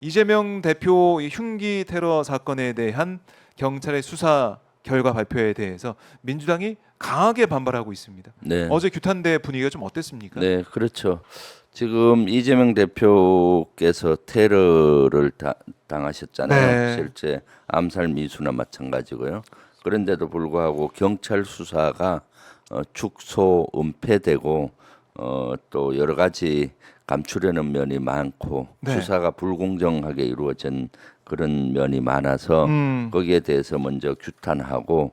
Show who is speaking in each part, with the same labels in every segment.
Speaker 1: 이재명 대표 이 흉기 테러 사건에 대한 경찰의 수사 결과 발표에 대해서 민주당이 강하게 반발하고 있습니다.
Speaker 2: 네,
Speaker 1: 어제 규탄대 분위기가 좀 어땠습니까?
Speaker 2: 네, 그렇죠. 지금 이재명 대표께서 테러를 당하셨잖아요.
Speaker 1: 네.
Speaker 2: 실제 암살 미수나 마찬가지고요. 그런데도 불구하고 경찰 수사가 축소, 은폐되고 또 여러 가지 감추려는 면이 많고
Speaker 1: 네.
Speaker 2: 수사가 불공정하게 이루어진 그런 면이 많아서
Speaker 1: 음.
Speaker 2: 거기에 대해서 먼저 규탄하고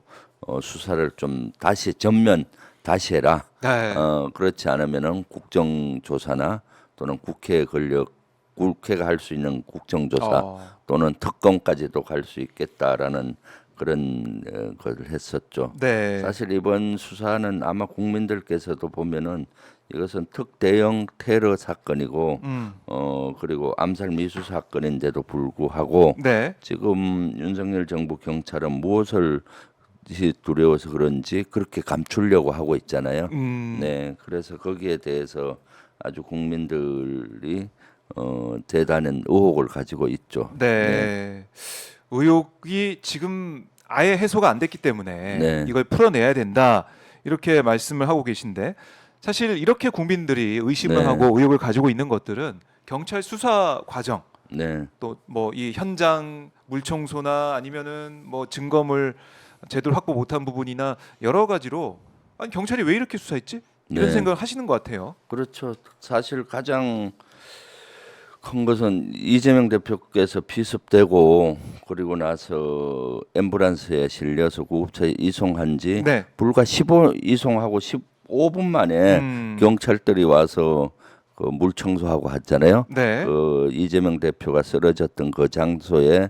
Speaker 2: 수사를 좀 다시 전면 다시 해라.
Speaker 1: 네.
Speaker 2: 그렇지 않으면은 국정조사나 또는 국회가 할 수 있는 국정조사
Speaker 1: 어.
Speaker 2: 또는 특검까지도 갈 수 있겠다라는 그런 걸 했었죠.
Speaker 1: 네.
Speaker 2: 사실 이번 수사는 아마 국민들께서도 보면은 이것은 특대형 테러 사건이고 그리고 암살 미수 사건인데도 불구하고
Speaker 1: 네.
Speaker 2: 지금 윤석열 정부 경찰은 무엇을 두려워서 그런지 그렇게 감추려고 하고 있잖아요. 네, 그래서 거기에 대해서 아주 국민들이 대단한 의혹을 가지고 있죠.
Speaker 1: 네. 의혹이 지금 아예 해소가 안 됐기 때문에
Speaker 2: 네.
Speaker 1: 이걸 풀어내야 된다. 이렇게 말씀을 하고 계신데 사실 이렇게 국민들이 의심을
Speaker 2: 네.
Speaker 1: 하고 의혹을 가지고 있는 것들은 경찰 수사 과정
Speaker 2: 네,
Speaker 1: 또 뭐 이 현장 물청소나 아니면은 뭐 증거물 제대로 확보 못한 부분이나 여러 가지로 아니 경찰이 왜 이렇게 수사했지? 이런
Speaker 2: 네.
Speaker 1: 생각을 하시는 것 같아요.
Speaker 2: 그렇죠. 사실 가장 큰 것은 이재명 대표께서 피습되고 그리고 나서 앰뷸런스에 실려서 구급차에 이송한 지
Speaker 1: 네.
Speaker 2: 불과 15 이송하고 15분 만에 경찰들이 와서 그 물 청소하고 했잖아요.
Speaker 1: 네.
Speaker 2: 그 이재명 대표가 쓰러졌던 그 장소에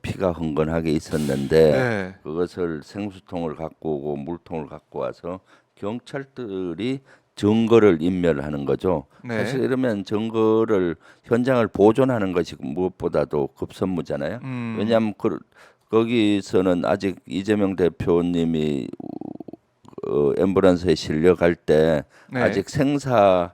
Speaker 2: 피가 흥건하게 있었는데
Speaker 1: 네.
Speaker 2: 그것을 생수통을 갖고 오고 물통을 갖고 와서 경찰들이 증거를 인멸하는 거죠.
Speaker 1: 네.
Speaker 2: 사실 이러면 증거를 현장을 보존하는 것이 무엇보다도 급선무잖아요. 왜냐하면 거기서는 아직 이재명 대표님이 앰뷸런스에 실려갈 때
Speaker 1: 네.
Speaker 2: 아직 생사가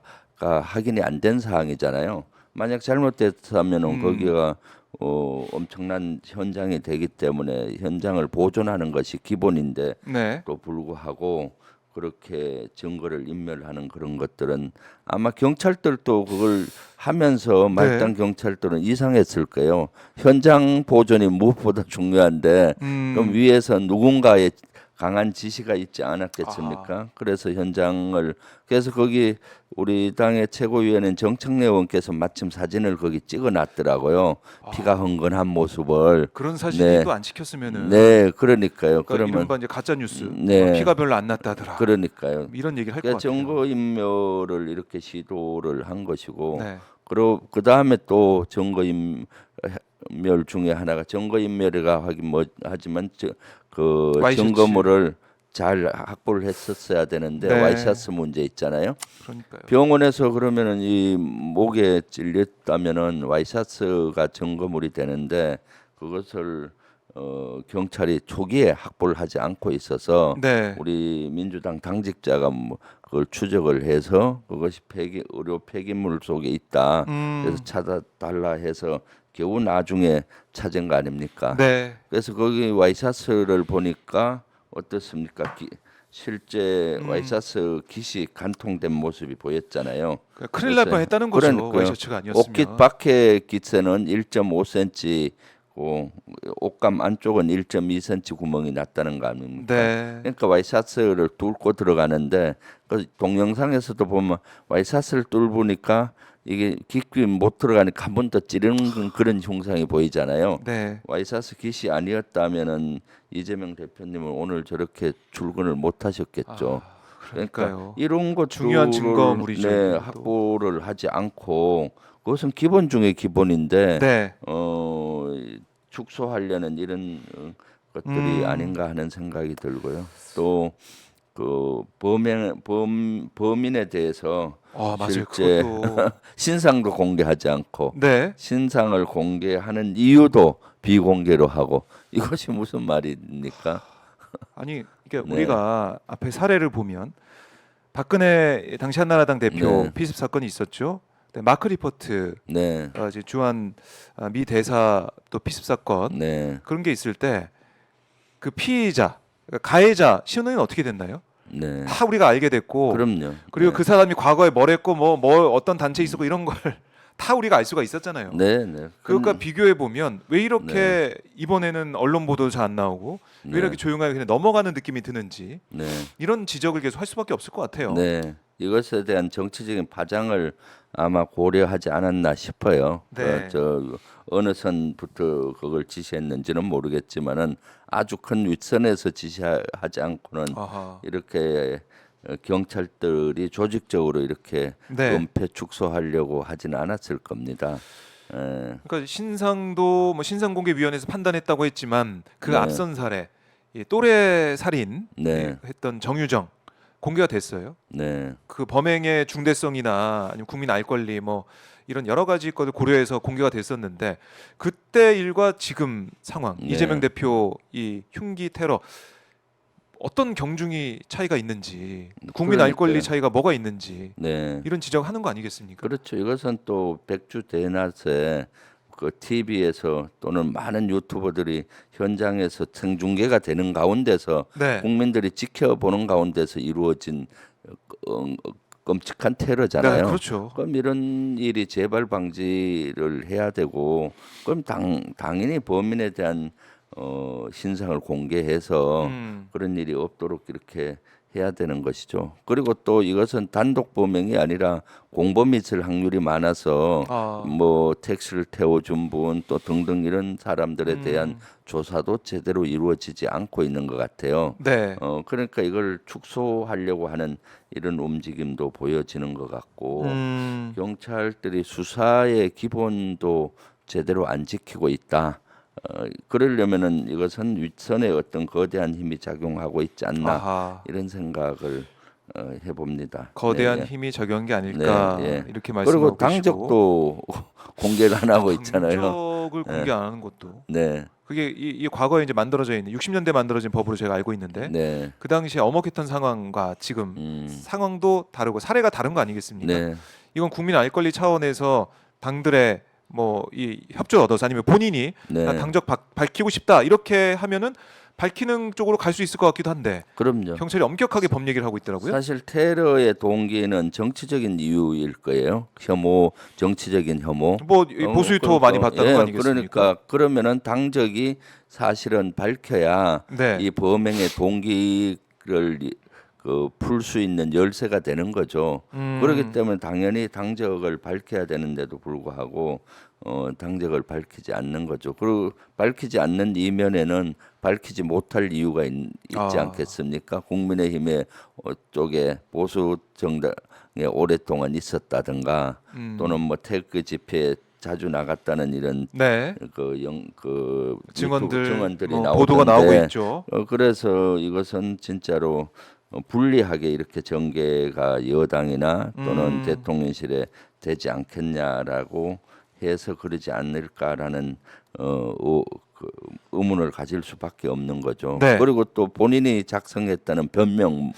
Speaker 2: 확인이 안 된 사항이잖아요. 만약 잘못됐다면은 거기가 엄청난 현장이 되기 때문에 현장을 보존하는 것이 기본인데
Speaker 1: 네.
Speaker 2: 또 불구하고 그렇게 증거를 인멸하는 그런 것들은 아마 경찰들도 그걸 하면서 말단 경찰들은 이상했을 거예요. 현장 보존이 무엇보다 중요한데 그럼 위에서 누군가의 강한 지시가 있지 않았겠습니까? 그래서 그래서 거기 우리 당의 최고위원인 정청래 의원께서 마침 사진을 거기 찍어놨더라고요. 피가 흥건한 모습을.
Speaker 1: 그런 사실이
Speaker 2: 네,
Speaker 1: 또 안 찍혔으면은
Speaker 2: 네, 그러니까요.
Speaker 1: 그러니까
Speaker 2: 그러면
Speaker 1: 이른바 이제 가짜 뉴스
Speaker 2: 네.
Speaker 1: 피가 별로 안 났다더라
Speaker 2: 그러니까요.
Speaker 1: 이런 얘기를 할 것
Speaker 2: 그러니까
Speaker 1: 같아요.
Speaker 2: 증거 인멸을 이렇게 시도를 한 것이고,
Speaker 1: 네.
Speaker 2: 그리고 그 다음에 또 증거 인멸 중에 하나가 증거 인멸이가 하긴 뭐 하지만 그
Speaker 1: 와이셔츠.
Speaker 2: 증거물을 잘 확보를 했었어야 되는데
Speaker 1: 네.
Speaker 2: 와이셔츠 문제 있잖아요.
Speaker 1: 그러니까요.
Speaker 2: 병원에서 그러면은 이 목에 찔렸다면은 와이셔츠가 증거물이 되는데 그것을 경찰이 초기에 확보를 하지 않고 있어서
Speaker 1: 네.
Speaker 2: 우리 민주당 당직자가 뭐 그걸 추적을 해서 그것이 의료 폐기물 속에 있다. 그래서 찾아달라 해서 겨우 나중에 찾은 거 아닙니까?
Speaker 1: 네.
Speaker 2: 그래서 거기 와이셔츠를 보니까 어떻습니까? 실제 와이셔츠 깃이 간통된 모습이 보였잖아요.
Speaker 1: 그러니까 큰일 날
Speaker 2: 그래서-
Speaker 1: 뻔했다는 거죠.
Speaker 2: 그러니까요.
Speaker 1: 와이셔츠가 아니었으면.
Speaker 2: 옷깃 밖에 깃에는 1.5cm 옷감 안쪽은 1.2cm 구멍이 났다는 거 아닙니까?
Speaker 1: 네.
Speaker 2: 그러니까 와이셔츠를 뚫고 들어가는데 그 동영상에서도 보면 와이셔츠를 뚫으니까 이게 깃이 못 들어가니까 한 번 더 찌르는 그런 형상이 보이잖아요.
Speaker 1: 네.
Speaker 2: 와이셔츠 깃이 아니었다면은 이재명 대표님은 오늘 저렇게 출근을 못 하셨겠죠.
Speaker 1: 그러니까요.
Speaker 2: 이런 것
Speaker 1: 중요한 증거물이죠,
Speaker 2: 네,
Speaker 1: 이게 또.
Speaker 2: 확보를 하지 않고 그것은 기본 중에 기본인데
Speaker 1: 네.
Speaker 2: 축소하려는 이런 것들이 아닌가 하는 생각이 들고요. 또 그 범인에 대해서
Speaker 1: 맞아요.
Speaker 2: 실제
Speaker 1: 그것도
Speaker 2: 신상도 공개하지 않고
Speaker 1: 네.
Speaker 2: 신상을 공개하는 이유도 비공개로 하고 이것이 무슨 말입니까?
Speaker 1: 아니 이게
Speaker 2: 네.
Speaker 1: 우리가 앞에 사례를 보면 박근혜 당시 한나라당 대표
Speaker 2: 네.
Speaker 1: 피습 사건이 있었죠. 마크 리포트
Speaker 2: 네,
Speaker 1: 이제 주한 미 대사 또 피습 사건
Speaker 2: 네,
Speaker 1: 그런 게 있을 때 그 피의자 그러니까 가해자 신원은 어떻게 됐나요?
Speaker 2: 네.
Speaker 1: 다 우리가 알게 됐고
Speaker 2: 그럼요.
Speaker 1: 그리고
Speaker 2: 네.
Speaker 1: 그 사람이 과거에 뭘 했고 뭐 어떤 단체에 있었고 이런 걸 다 우리가 알 수가 있었잖아요.
Speaker 2: 네, 네.
Speaker 1: 그것과 비교해 보면 왜 이렇게
Speaker 2: 네.
Speaker 1: 이번에는 언론 보도 잘 안 나오고 왜
Speaker 2: 네.
Speaker 1: 이렇게 조용하게 그냥 넘어가는 느낌이 드는지
Speaker 2: 네.
Speaker 1: 이런 지적을 계속 할 수밖에 없을 것 같아요.
Speaker 2: 네. 이것에 대한 정치적인 파장을 아마 고려하지 않았나 싶어요.
Speaker 1: 네.
Speaker 2: 저 어느 선부터 그걸 지시했는지는 모르겠지만은 아주 큰 윗선에서 지시하지 않고는
Speaker 1: 아하.
Speaker 2: 이렇게 경찰들이 조직적으로 이렇게
Speaker 1: 네.
Speaker 2: 은폐 축소하려고 하지는 않았을 겁니다.
Speaker 1: 그러니까 신상도 뭐 신상공개위원회에서 판단했다고 했지만 그
Speaker 2: 네.
Speaker 1: 앞선 사례 이 또래 살인
Speaker 2: 네.
Speaker 1: 했던 정유정 공개가 됐어요.
Speaker 2: 네.
Speaker 1: 그 범행의 중대성이나 아니면 국민 알 권리 뭐 이런 여러 가지 것을 고려해서 공개가 됐었는데 그때 일과 지금 상황
Speaker 2: 네.
Speaker 1: 이재명 대표 이 흉기 테러 어떤 경중이 차이가 있는지 국민 알 권리
Speaker 2: 그러니까요.
Speaker 1: 차이가 뭐가 있는지
Speaker 2: 네.
Speaker 1: 이런 지적하는 거 아니겠습니까?
Speaker 2: 그렇죠. 이것은 또 백주 대낮에 그 TV에서 또는 많은 유튜버들이 현장에서 생중계가 되는 가운데서
Speaker 1: 네.
Speaker 2: 국민들이 지켜보는 가운데서 이루어진 어, 끔찍한
Speaker 1: 네,
Speaker 2: 테러잖아요.
Speaker 1: 그렇죠.
Speaker 2: 그럼 이런 일이 재발 방지를 해야 되고, 그럼 당연히 범인에 대한 신상을 공개해서 그런 일이 없도록 이렇게 해야 되는 것이죠. 그리고 또 이것은 단독 범행이 아니라 공범이 있을 확률이 많아서
Speaker 1: 아.
Speaker 2: 뭐 택시를 태워준 분 또 등등 이런 사람들에 대한 조사도 제대로 이루어지지 않고 있는 것 같아요.
Speaker 1: 네.
Speaker 2: 그러니까 이걸 축소하려고 하는 이런 움직임도 보여지는 것 같고 경찰들이 수사의 기본도 제대로 안 지키고 있다. 그러려면은 이것은 윗선에 어떤 거대한 힘이 작용하고 있지 않나
Speaker 1: 아하.
Speaker 2: 이런 생각을 해봅니다.
Speaker 1: 거대한
Speaker 2: 네,
Speaker 1: 힘이 작용한 게 아닐까
Speaker 2: 네, 예.
Speaker 1: 이렇게
Speaker 2: 그리고
Speaker 1: 말씀하고 계시고
Speaker 2: 당적도 공개를 안 하고 있잖아요.
Speaker 1: 당적을 공개
Speaker 2: 네.
Speaker 1: 안 하는 것도
Speaker 2: 네,
Speaker 1: 그게 이 과거에 이제 만들어져 있는 60년대 만들어진 법으로 제가 알고 있는데
Speaker 2: 네,
Speaker 1: 그 당시에 엄혹했던 상황과 지금 상황도 다르고 사례가 다른 거 아니겠습니까?
Speaker 2: 네,
Speaker 1: 이건 국민 알 권리 차원에서 당들의 뭐 이 협조를 얻어서 아니면 본인이
Speaker 2: 네.
Speaker 1: 나 당적 밝히고 싶다 이렇게 하면은 밝히는 쪽으로 갈 수 있을 것 같기도 한데
Speaker 2: 그럼요.
Speaker 1: 경찰이 엄격하게 법 얘기를 하고 있더라고요.
Speaker 2: 사실 테러의 동기는 정치적인 이유일 거예요. 혐오, 정치적인 혐오.
Speaker 1: 뭐 보수 유튜버 많이 봤다는 거 아니겠습니까?
Speaker 2: 그러니까 그러면은 당적이 사실은 밝혀야
Speaker 1: 네.
Speaker 2: 이 범행의 동기를 풀 수 있는 열쇠가 되는 거죠. 그렇기 때문에 당연히 당적을 밝혀야 되는데도 불구하고 당적을 밝히지 않는 거죠. 그리고 밝히지 않는 이면에는 밝히지 못할 이유가 있지 않겠습니까? 국민의힘의 쪽에 보수 정당에 오랫동안 있었다든가 또는 뭐 태극기 집회에 자주 나갔다는 이런
Speaker 1: 네.
Speaker 2: 증언들이
Speaker 1: 뭐
Speaker 2: 나오던데
Speaker 1: 보도가 나오고 있죠.
Speaker 2: 그래서 이것은 진짜로 불리하게 이렇게 전개가 여당이나 또는 대통령실에 되지 않겠냐라고 해서 그러지 않을까라는 의문을 가질 수밖에 없는 거죠.
Speaker 1: 네.
Speaker 2: 그리고 또 본인이 작성했다는 변명문,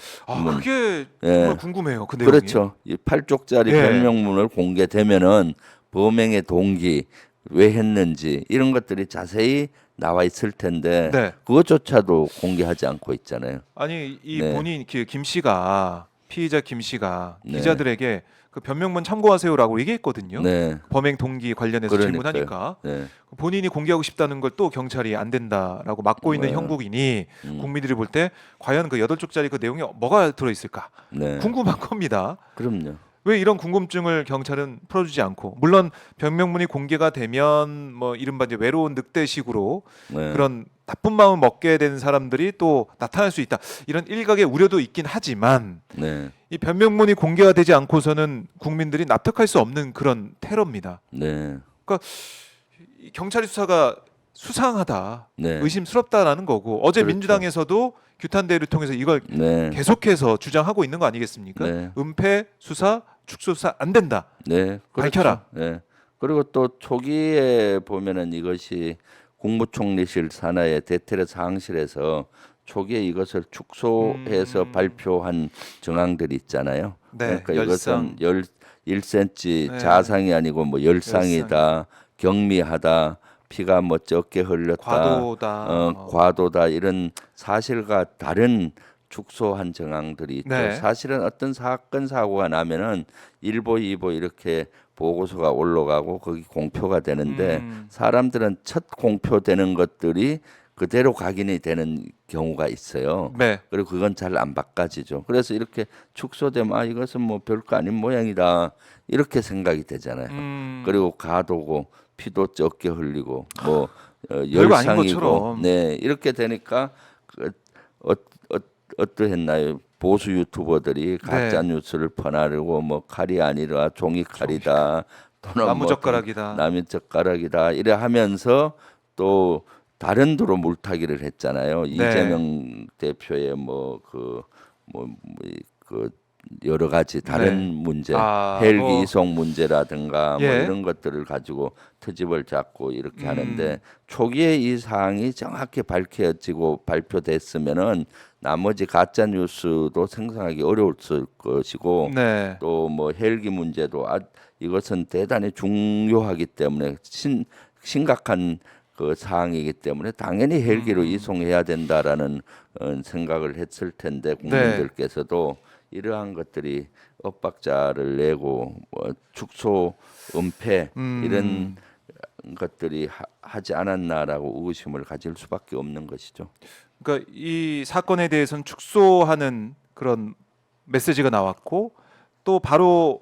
Speaker 1: 그게
Speaker 2: 예.
Speaker 1: 정말 궁금해요. 그 내용이.
Speaker 2: 그렇죠. 이 8쪽짜리
Speaker 1: 예.
Speaker 2: 변명문을 공개되면은 범행의 동기 왜 했는지 이런 것들이 자세히 나와 있을 텐데
Speaker 1: 네.
Speaker 2: 그것조차도 공개하지 않고 있잖아요.
Speaker 1: 아니 이
Speaker 2: 네.
Speaker 1: 본인 김 씨가 피의자 김 씨가
Speaker 2: 네.
Speaker 1: 기자들에게 그 변명문 참고하세요라고 얘기했거든요.
Speaker 2: 네,
Speaker 1: 범행 동기 관련해서
Speaker 2: 그러니까요.
Speaker 1: 질문하니까
Speaker 2: 네,
Speaker 1: 본인이 공개하고 싶다는 걸 또 경찰이 안 된다라고 막고 있는
Speaker 2: 네.
Speaker 1: 형국이니 국민들이 볼 때 과연 그 8쪽짜리 그 내용이 뭐가 들어 있을까
Speaker 2: 네.
Speaker 1: 궁금한 겁니다.
Speaker 2: 그럼요.
Speaker 1: 왜 이런 궁금증을 경찰은 풀어주지 않고 물론 변명문이 공개가 되면 뭐 이른바 이제 외로운 늑대식으로
Speaker 2: 네.
Speaker 1: 그런 나쁜 마음 먹게 된 사람들이 또 나타날 수 있다 이런 일각의 우려도 있긴 하지만
Speaker 2: 네,
Speaker 1: 이 변명문이 공개가 되지 않고서는 국민들이 납득할 수 없는 그런 테러입니다.
Speaker 2: 네,
Speaker 1: 이 경찰 수사가 수상하다,
Speaker 2: 네.
Speaker 1: 의심스럽다라는 거고 어제
Speaker 2: 그렇죠.
Speaker 1: 민주당에서도 규탄 대회를 통해서 이걸
Speaker 2: 네,
Speaker 1: 계속해서 주장하고 있는 거 아니겠습니까?
Speaker 2: 네.
Speaker 1: 은폐 수사, 축소 수사 안 된다.
Speaker 2: 네, 그렇죠.
Speaker 1: 밝혀라.
Speaker 2: 네. 그리고 또 초기에 보면은 이것이 국무총리실 산하의 대테러 사항실에서 초기에 이것을 축소해서 발표한 정황들이 있잖아요.
Speaker 1: 네,
Speaker 2: 그러니까 이것은 1cm
Speaker 1: 네.
Speaker 2: 자상이 아니고 뭐 열상이다, 경미하다, 피가 뭐 적게 흘렀다,
Speaker 1: 과도다.
Speaker 2: 과도다 이런 사실과 다른 축소한 정황들이 있죠.
Speaker 1: 네.
Speaker 2: 사실은 어떤 사건 사고가 나면은 1보, 2보 이렇게 보고서가 올라가고 거기 공표가 되는데 사람들은 첫 공표되는 것들이 그대로 각인이 되는 경우가 있어요.
Speaker 1: 네.
Speaker 2: 그리고 그건 잘 안 바꿔지죠. 그래서 이렇게 축소되면 아 이것은 뭐 별거 아닌 모양이다 이렇게 생각이 되잖아요. 그리고 가도고 피도 적게 흘리고 뭐
Speaker 1: 별거 아닌
Speaker 2: 열상이고
Speaker 1: 것처럼.
Speaker 2: 네 이렇게 되니까 어떠했나요? 보수 유튜버들이 가짜
Speaker 1: 네.
Speaker 2: 뉴스를 퍼나르고 뭐 칼이 아니라 종이칼이다 또는
Speaker 1: 나무젓가락이다.
Speaker 2: 나무젓가락이다 이래 하면서 또 다른 도로 물타기를 했잖아요.
Speaker 1: 네.
Speaker 2: 이재명 대표의 그 여러 가지 다른
Speaker 1: 네.
Speaker 2: 문제,
Speaker 1: 아,
Speaker 2: 헬기
Speaker 1: 뭐,
Speaker 2: 이송 문제라든가 뭐
Speaker 1: 예.
Speaker 2: 이런 것들을 가지고 트집을 잡고 이렇게 하는데 초기에 이 사항이 정확히 밝혀지고 발표됐으면은 나머지 가짜 뉴스도 생성하기 어려웠을 것이고
Speaker 1: 네.
Speaker 2: 또 뭐 헬기 문제도 이것은 대단히 중요하기 때문에 심각한 그 사항이기 때문에 당연히 헬기로 이송해야 된다라는 생각을 했을 텐데 국민들께서도 이러한 것들이 엇박자를 내고 뭐 축소, 은폐 이런 것들이 하지 않았나라고 의구심을 가질 수밖에 없는 것이죠.
Speaker 1: 그러니까 이 사건에 대해서는 축소하는 그런 메시지가 나왔고 또 바로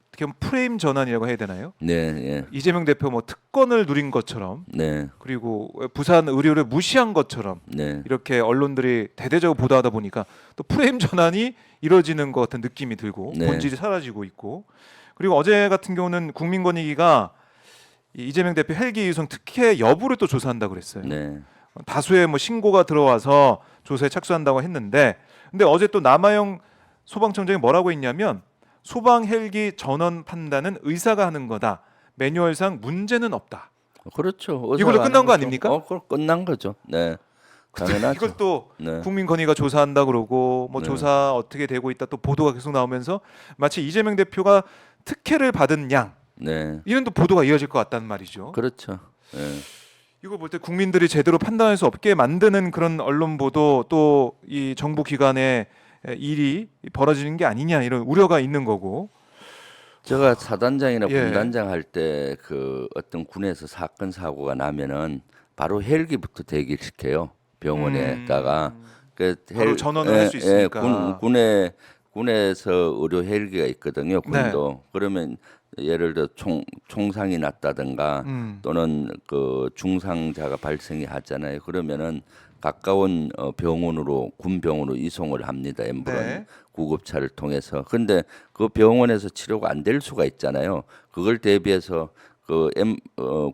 Speaker 1: 어떻게 보면 프레임 전환이라고 해야 되나요?
Speaker 2: 네, 예,
Speaker 1: 이재명 대표 뭐 특권을 누린 것처럼
Speaker 2: 네,
Speaker 1: 그리고 부산 의료를 무시한 것처럼
Speaker 2: 네,
Speaker 1: 이렇게 언론들이 대대적으로 보도하다 보니까 또 프레임 전환이 이루어지는 것 같은 느낌이 들고
Speaker 2: 네.
Speaker 1: 본질이 사라지고 있고 그리고 어제 같은 경우는 국민권익위가 이 이재명 대표 헬기 이송 특혜 여부를 또 조사한다고 그랬어요.
Speaker 2: 네,
Speaker 1: 다수의 뭐 신고가 들어와서 조사에 착수한다고 했는데 근데 어제 또 남아영 소방청장이 뭐라고 했냐면 소방 헬기 전원 판단은 의사가 하는 거다. 매뉴얼상 문제는 없다.
Speaker 2: 그렇죠.
Speaker 1: 이걸로
Speaker 2: 의사가
Speaker 1: 끝난
Speaker 2: 하는
Speaker 1: 거
Speaker 2: 거죠.
Speaker 1: 아닙니까?
Speaker 2: 그걸 끝난 거죠. 네, 당연하죠.
Speaker 1: 이걸 또
Speaker 2: 네,
Speaker 1: 국민권익위가 조사한다 그러고 뭐
Speaker 2: 네.
Speaker 1: 조사 어떻게 되고 있다 또 보도가 계속 나오면서 마치 이재명 대표가 특혜를 받은 양
Speaker 2: 네,
Speaker 1: 이런 또 보도가 이어질 것 같다는 말이죠.
Speaker 2: 그렇죠. 네.
Speaker 1: 이거 볼 때 국민들이 제대로 판단할 수 없게 만드는 그런 언론 보도 또 이 정부 기관의 일이 벌어지는 게 아니냐 이런 우려가 있는 거고.
Speaker 2: 제가 사단장이나
Speaker 1: 예.
Speaker 2: 분단장 할 때 그 어떤 군에서 사건 사고가 나면은 바로 헬기부터 대기시켜요 병원에다가
Speaker 1: 바로 전원을 할수 있으니까.
Speaker 2: 군에서 의료 헬기가 있거든요 군도 그러면 예를 들어 총상이 났다든가 또는 그 중상자가 발생이 하잖아요 그러면은 가까운 병원으로 군 병원으로 이송을 합니다 앰뷸런스
Speaker 1: 네.
Speaker 2: 구급차를 통해서. 근데 그 병원에서 치료가 안 될 수가 있잖아요. 그걸 대비해서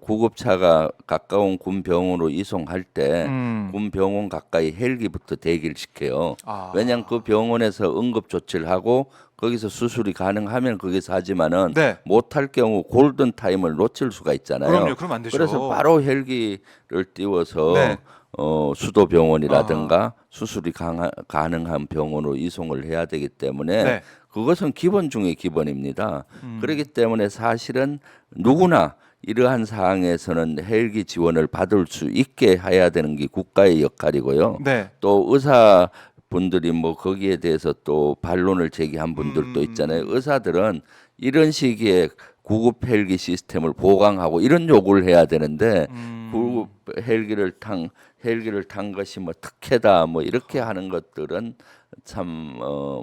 Speaker 2: 구급차가 가까운 군 병원으로 이송할 때 군 병원 가까이 헬기부터 대기를 시켜요.
Speaker 1: 아.
Speaker 2: 왜냐하면 그 병원에서 응급 조치를 하고 거기서 수술이 가능하면 거기서 하지만은
Speaker 1: 네.
Speaker 2: 못할 경우 골든 타임을 놓칠 수가 있잖아요.
Speaker 1: 그럼요. 그럼 안 되죠.
Speaker 2: 그래서 바로 헬기를 띄워서
Speaker 1: 네.
Speaker 2: 수도 병원이라든가 수술이 가능한 병원으로 이송을 해야 되기 때문에
Speaker 1: 네.
Speaker 2: 그것은 기본 중의 기본입니다. 그렇기 때문에 사실은 누구나 이러한 사항에서는 헬기 지원을 받을 수 있게 해야 되는 게 국가의 역할이고요.
Speaker 1: 네.
Speaker 2: 또 의사 분들이 뭐 거기에 대해서 또 반론을 제기한 분들도 있잖아요. 의사들은 이런 시기에 구급 헬기 시스템을 보강하고 이런 요구를 해야 되는데 구급 헬기를 탄 것이 뭐 특혜다 뭐 이렇게 하는 것들은 참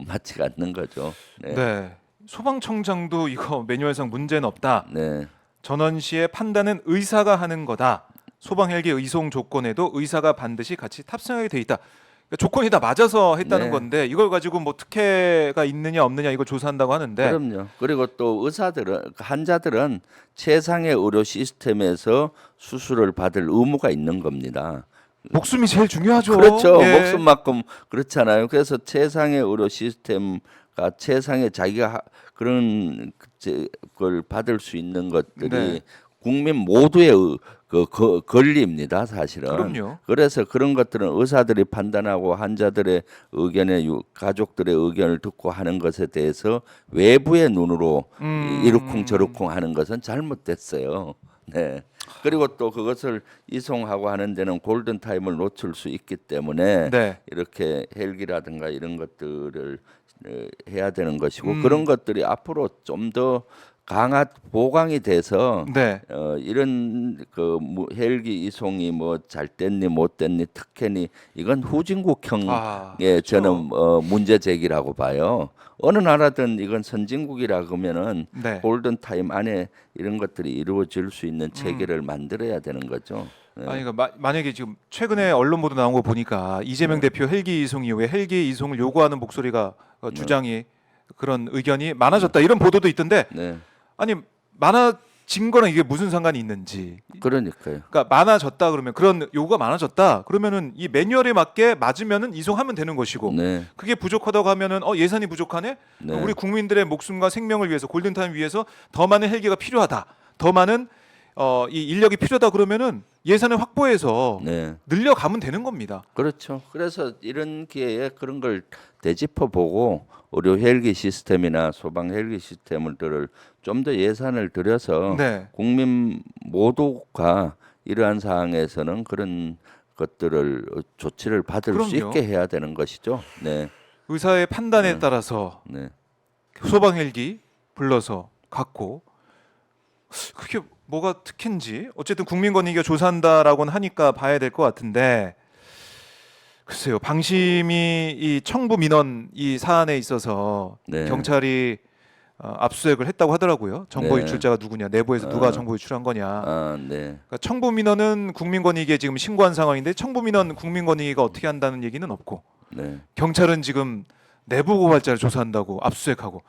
Speaker 2: 맞지가 않는 거죠. 네.
Speaker 1: 네. 소방청장도 이거 매뉴얼상 문제는 없다.
Speaker 2: 네.
Speaker 1: 전원 시의 판단은 의사가 하는 거다. 소방 헬기 이송 조건에도 의사가 반드시 같이 탑승하게 돼 있다. 그러니까 조건이 다 맞아서 했다는
Speaker 2: 네.
Speaker 1: 건데 이걸 가지고 뭐 특혜가 있느냐 없느냐 이걸 조사한다고 하는데
Speaker 2: 그럼요. 그리고 또 의사들은 환자들은 최상의 의료 시스템에서 수술을 받을 의무가 있는 겁니다.
Speaker 1: 목숨이 제일 중요하죠.
Speaker 2: 그렇죠.
Speaker 1: 예.
Speaker 2: 목숨만큼 그렇잖아요. 그래서 최상의 의료 시스템과 최상의 자기가 그런 걸 받을 수 있는 것들이
Speaker 1: 네.
Speaker 2: 국민 모두의 권리입니다, 사실은.
Speaker 1: 그럼요.
Speaker 2: 그래서 그런 것들은 의사들이 판단하고 환자들의 의견에 가족들의 의견을 듣고 하는 것에 대해서 외부의 눈으로 이러쿵저러쿵 하는 것은 잘못됐어요. 네. 그리고 또 그것을 이송하고 하는 데는 골든 타임을 놓칠 수 있기 때문에
Speaker 1: 네.
Speaker 2: 이렇게 헬기라든가 이런 것들을 해야 되는 것이고 그런 것들이 앞으로 좀 더 보강이 돼서
Speaker 1: 네.
Speaker 2: 이런 헬기 이송이 뭐 잘 됐니 못 됐니 특혜니 이건 후진국형의
Speaker 1: 그렇죠.
Speaker 2: 저는 문제 제기라고 봐요. 어느 나라든 이건 선진국이라 그러면은
Speaker 1: 네.
Speaker 2: 골든 타임 안에 이런 것들이 이루어질 수 있는 체계를 만들어야 되는 거죠. 네.
Speaker 1: 아니 그러니까 만약에 지금 최근에 언론 보도 나온 거 보니까 이재명 대표 헬기 이송 이후에 헬기 이송을 요구하는 목소리가 주장이 그런 의견이 많아졌다 이런 보도도 있던데
Speaker 2: 네.
Speaker 1: 아니 많아진 거랑 이게 무슨 상관이 있는지.
Speaker 2: 그러니까요.
Speaker 1: 그러니까 많아졌다 그러면 그런 요구가 많아졌다 그러면은 이 매뉴얼에 맞게 맞으면은 이송하면 되는 것이고
Speaker 2: 네.
Speaker 1: 그게 부족하다고 하면은 예산이 부족하네.
Speaker 2: 네.
Speaker 1: 우리 국민들의 목숨과 생명을 위해서 골든타임 위해서 더 많은 헬기가 필요하다. 더 많은 이 인력이 필요하다 그러면은 예산을 확보해서
Speaker 2: 네.
Speaker 1: 늘려가면 되는 겁니다.
Speaker 2: 그렇죠. 그래서 이런 기회에 그런 걸 되짚어 보고 의료 헬기 시스템이나 소방 헬기 시스템들을 좀 더 예산을 들여서
Speaker 1: 네.
Speaker 2: 국민 모두가 이러한 사항에서는 그런 것들을 조치를 받을 수
Speaker 1: 그럼요.
Speaker 2: 있게 해야 되는 것이죠. 네.
Speaker 1: 의사의 판단에 따라서
Speaker 2: 네.
Speaker 1: 소방 헬기 불러서 갖고 그게 뭐가 특혜인지 어쨌든 국민권익위가 조사한다라고는 하니까 봐야 될 것 같은데 글쎄요 방심이 이 청부 민원 이 사안에 있어서
Speaker 2: 네.
Speaker 1: 경찰이 압수수색을 했다고 하더라고요. 정보
Speaker 2: 네.
Speaker 1: 유출자가 누구냐, 내부에서 누가 정보 유출한 거냐.
Speaker 2: 아, 네.
Speaker 1: 그러니까 청부 민원은 국민권익위에 지금 신고한 상황인데 청부 민원 국민권익위가 어떻게 한다는 얘기는 없고
Speaker 2: 네.
Speaker 1: 경찰은 지금 내부 고발자를 조사한다고 압수수색하고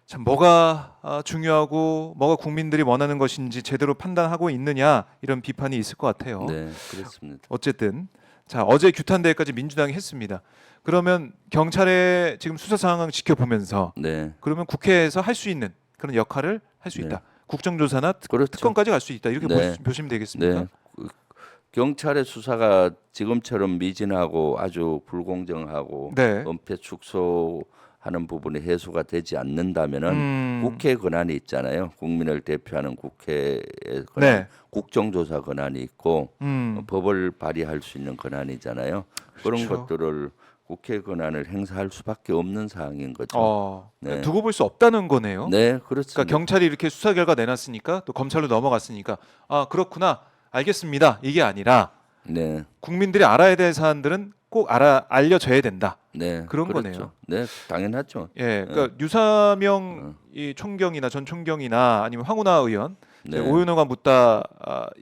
Speaker 1: 참 뭐가 중요하고 뭐가 국민들이 원하는 것인지 제대로 판단하고 있느냐 이런 비판이 있을 것 같아요.
Speaker 2: 네, 그렇습니다.
Speaker 1: 어쨌든 자 어제 규탄 대회까지 민주당이 했습니다. 그러면 경찰의 지금 수사 상황을 지켜보면서
Speaker 2: 네.
Speaker 1: 그러면 국회에서 할 수 있는 그런 역할을 할 수
Speaker 2: 네.
Speaker 1: 있다. 국정조사나
Speaker 2: 그렇죠.
Speaker 1: 특검까지 갈 수 있다. 이렇게
Speaker 2: 네.
Speaker 1: 보시면 되겠습니까?
Speaker 2: 네. 경찰의 수사가 지금처럼 미진하고 아주 불공정하고
Speaker 1: 네.
Speaker 2: 은폐 축소하는 부분이 해소가 되지 않는다면은 국회 권한이 있잖아요. 국민을 대표하는 국회의 권한,
Speaker 1: 네.
Speaker 2: 국정조사 권한이 있고 법을 발의할 수 있는 권한이잖아요. 그런
Speaker 1: 그렇죠.
Speaker 2: 것들을 국회 권한을 행사할 수밖에 없는 사항인 거죠. 네.
Speaker 1: 두고 볼 수 없다는 거네요.
Speaker 2: 네, 그렇습니다.
Speaker 1: 그러니까 경찰이 이렇게 수사 결과 내놨으니까 또 검찰로 넘어갔으니까 그렇구나 알겠습니다 이게 아니라
Speaker 2: 네,
Speaker 1: 국민들이 알아야 될 사안들은 꼭 알려져야 된다.
Speaker 2: 네,
Speaker 1: 그런
Speaker 2: 그렇죠.
Speaker 1: 거네요.
Speaker 2: 네, 당연하죠.
Speaker 1: 예, 그러니까 유사명 이 총경이나 전 총경이나 아니면 황운하 의원
Speaker 2: 네.
Speaker 1: 오윤호가 묻다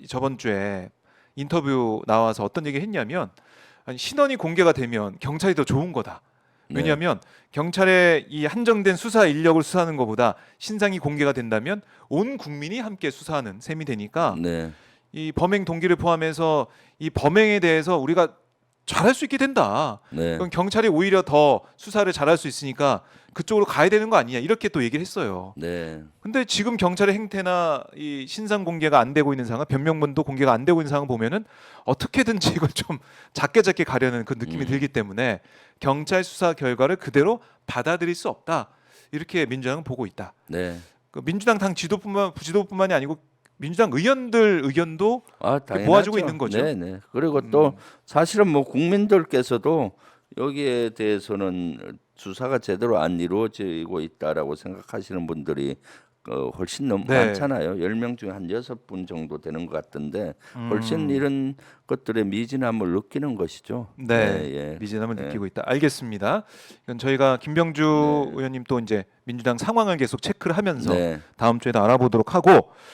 Speaker 1: 저번 주에 인터뷰 나와서 어떤 얘기 했냐면 아니, 신원이 공개가 되면 경찰이 더 좋은 거다.
Speaker 2: 네.
Speaker 1: 왜냐하면 경찰의 이 한정된 수사 인력을 수사하는 것보다 신상이 공개가 된다면 온 국민이 함께 수사하는 셈이 되니까
Speaker 2: 네,
Speaker 1: 이 범행 동기를 포함해서 이 범행에 대해서 우리가 잘할 수 있게 된다.
Speaker 2: 네,
Speaker 1: 그럼 경찰이 오히려 더 수사를 잘할 수 있으니까 그쪽으로 가야 되는 거 아니냐 이렇게 또 얘기를 했어요.
Speaker 2: 네,
Speaker 1: 근데 지금 경찰의 행태나 이 신상 공개가 안 되고 있는 상황, 변명문도 공개가 안 되고 있는 상황 보면은 어떻게든지 이걸 좀 작게 가려는 그 느낌이 들기 때문에 경찰 수사 결과를 그대로 받아들일 수 없다. 이렇게 민주당은 보고 있다.
Speaker 2: 네.
Speaker 1: 그 민주당 당 지도부뿐만이 아니고 민주당 의원들 의견도
Speaker 2: 당연하죠.
Speaker 1: 모아지고 있는 거죠.
Speaker 2: 네, 네. 그리고 또 사실은 뭐 국민들께서도 여기에 대해서는 수사가 제대로 안 이루어지고 있다라고 생각하시는 분들이 훨씬
Speaker 1: 네.
Speaker 2: 많잖아요. 10명 중에 한 6분 정도 되는 것 같던데 훨씬 이런 것들의 미진함을 느끼는 것이죠.
Speaker 1: 네,
Speaker 2: 예.
Speaker 1: 미진함을
Speaker 2: 네.
Speaker 1: 느끼고 있다. 알겠습니다. 이건 저희가 김병주 의원님 또 이제 민주당 상황을 계속 체크를 하면서
Speaker 2: 네.
Speaker 1: 다음 주에도 알아보도록 하고